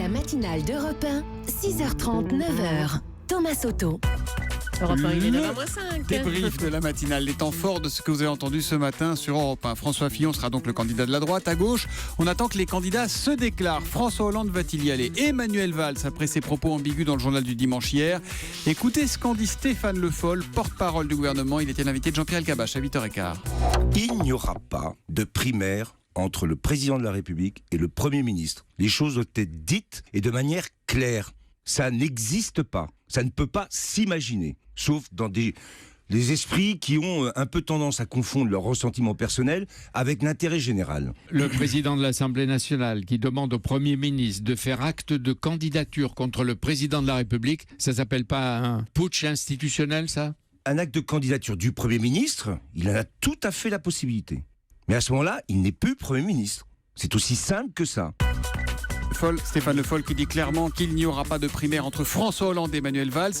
La matinale d'Europe 1, 6h30, 9h. Thomas Soto. Europe 1, il est Le 9h-5. débrief de la matinale, les temps forts de ce que vous avez entendu ce matin sur Europe 1. François Fillon sera donc le candidat de la droite. À gauche, on attend que les candidats se déclarent. François Hollande va-t-il y aller? Emmanuel Valls, après ses propos ambigus dans le journal du dimanche hier. Écoutez ce qu'en dit Stéphane Le Foll, porte-parole du gouvernement. Il était l'invité de Jean-Pierre Elkabbach à 8h15. Il n'y aura pas de primaire entre le président de la République et le Premier ministre. Les choses ont été dites et de manière claire. Ça n'existe pas. Ça ne peut pas s'imaginer. Sauf dans les esprits qui ont un peu tendance à confondre leur ressentiment personnel avec l'intérêt général. Le président de l'Assemblée nationale qui demande au Premier ministre de faire acte de candidature contre le président de la République, ça s'appelle pas un putsch institutionnel, ça? Un acte de candidature du Premier ministre, il en a tout à fait la possibilité. Mais à ce moment-là, il n'est plus Premier ministre. C'est aussi simple que ça. Stéphane Le Foll qui dit clairement qu'il n'y aura pas de primaire entre François Hollande et Emmanuel Valls.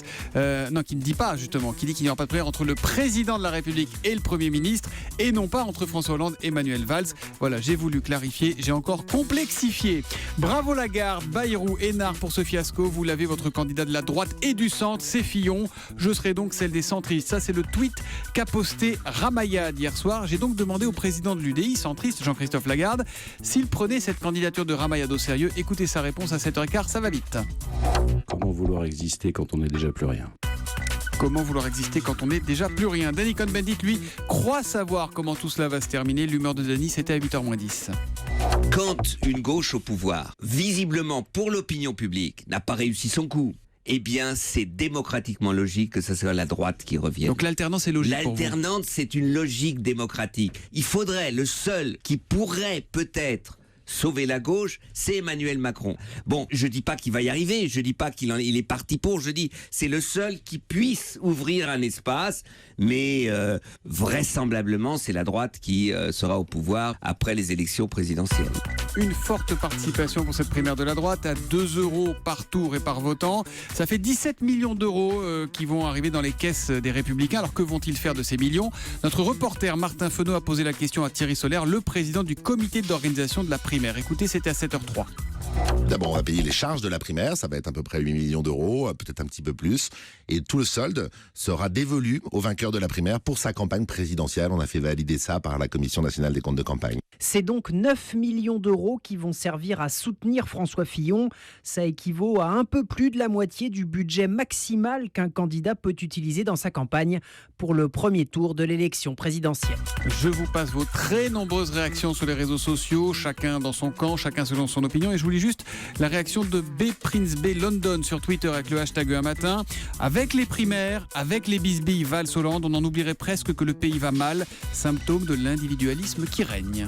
Non, qui ne dit pas justement, qui dit qu'il n'y aura pas de primaire entre le président de la République et le Premier ministre, et non pas entre François Hollande et Emmanuel Valls. Voilà, j'ai voulu clarifier, j'ai encore complexifié. Bravo Lagarde, Bayrou, Hénard pour ce fiasco. Vous l'avez, votre candidat de la droite et du centre, c'est Fillon. Je serai donc celle des centristes. Ça, c'est le tweet qu'a posté Ramayad hier soir. J'ai donc demandé au président de l'UDI, centriste Jean-Christophe Lagarde, s'il prenait cette candidature de Ramayad au sérieux. Écoutez sa réponse à 7h15, ça va vite. Comment vouloir exister quand on n'est déjà plus rien? Comment vouloir exister quand on n'est déjà plus rien? Danny Cohn-Bendit, lui, croit savoir comment tout cela va se terminer. L'humeur de Danny, c'était à 8h-10. Quand une gauche au pouvoir, visiblement pour l'opinion publique, n'a pas réussi son coup, eh bien, c'est démocratiquement logique que ce soit la droite qui revienne. Donc l'alternance est logique pour vous? L'alternance, c'est une logique démocratique. Il faudrait, le seul qui pourrait peut-être sauver la gauche, c'est Emmanuel Macron. Bon, je dis pas qu'il va y arriver, je dis pas il est parti pour, je dis c'est le seul qui puisse ouvrir un espace, mais vraisemblablement c'est la droite qui sera au pouvoir après les élections présidentielles. Une forte participation pour cette primaire de la droite à 2 € par tour et par votant. Ça fait 17 millions d'euros qui vont arriver dans les caisses des Républicains. Alors que vont-ils faire de ces millions? Notre reporter Martin Fenot a posé la question à Thierry Solaire, le président du comité d'organisation de la primaire. Écoutez, c'était à 7h03. D'abord, on va payer les charges de la primaire, ça va être à peu près 8 millions d'euros, peut-être un petit peu plus. Et tout le solde sera dévolu au vainqueur de la primaire pour sa campagne présidentielle. On a fait valider ça par la Commission nationale des comptes de campagne. C'est donc 9 millions d'euros qui vont servir à soutenir François Fillon. Ça équivaut à un peu plus de la moitié du budget maximal qu'un candidat peut utiliser dans sa campagne pour le premier tour de l'élection présidentielle. Je vous passe vos très nombreuses réactions sur les réseaux sociaux, chacun dans son camp, chacun selon son opinion. Et je vous lis juste la réaction de B. Prince B. London sur Twitter avec le hashtag un matin. Avec les primaires, avec les bisbilles Valls-Hollande, on en oublierait presque que le pays va mal, symptôme de l'individualisme qui règne.